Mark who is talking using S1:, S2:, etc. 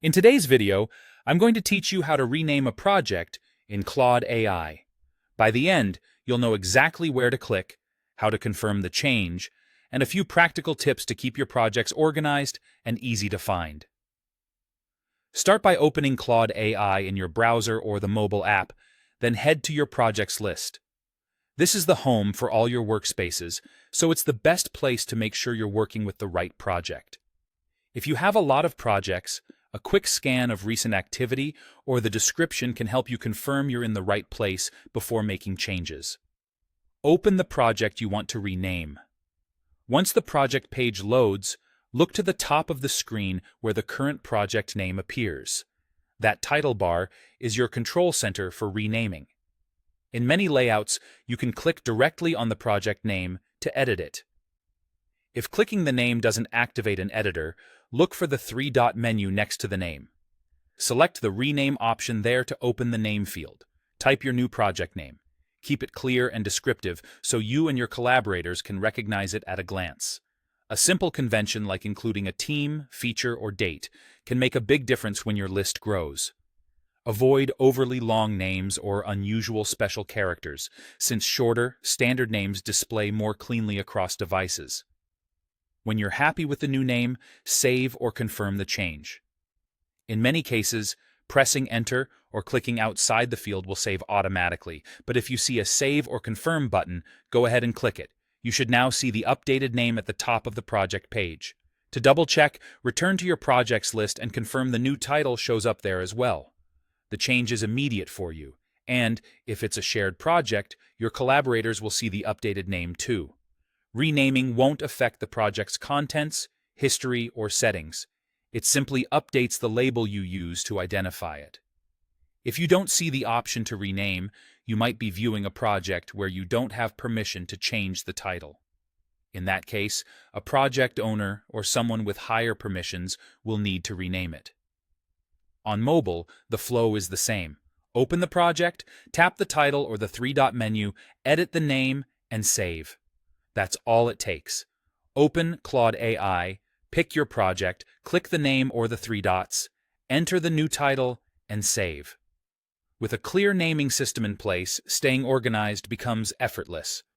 S1: In today's video, I'm going to teach you how to rename a project in Claude AI. By the end, you'll know exactly where to click, how to confirm the change, and a few practical tips to keep your projects organized and easy to find. Start by opening Claude AI in your browser or the mobile app, then head to your projects list. This is the home for all your workspaces, so it's the best place to make sure you're working with the right project. If you have a lot of projects, a quick scan of recent activity or the description can help you confirm you're in the right place before making changes. Open the project you want to rename. Once the project page loads, look to the top of the screen where the current project name appears. That title bar is your control center for renaming. In many layouts, you can click directly on the project name to edit it. If clicking the name doesn't activate an editor, look for the three-dot menu next to the name. Select the Rename option there to open the name field. Type your new project name. Keep it clear and descriptive so you and your collaborators can recognize it at a glance. A simple convention like including a team, feature, or date can make a big difference when your list grows. Avoid overly long names or unusual special characters, since shorter, standard names display more cleanly across devices. When you're happy with the new name, save or confirm the change. In many cases, pressing Enter or clicking outside the field will save automatically, but if you see a Save or Confirm button, go ahead and click it. You should now see the updated name at the top of the project page. To double-check, return to your projects list and confirm the new title shows up there as well. The change is immediate for you, and, if it's a shared project, your collaborators will see the updated name too. Renaming won't affect the project's contents, history, or settings. It simply updates the label you use to identify it. If you don't see the option to rename, you might be viewing a project where you don't have permission to change the title. In that case, a project owner or someone with higher permissions will need to rename it. On mobile, the flow is the same. Open the project, tap the title or the three-dot menu, edit the name, and save. That's all it takes. Open Claude AI, pick your project, click the name or the three dots, enter the new title, and save. With a clear naming system in place, staying organized becomes effortless.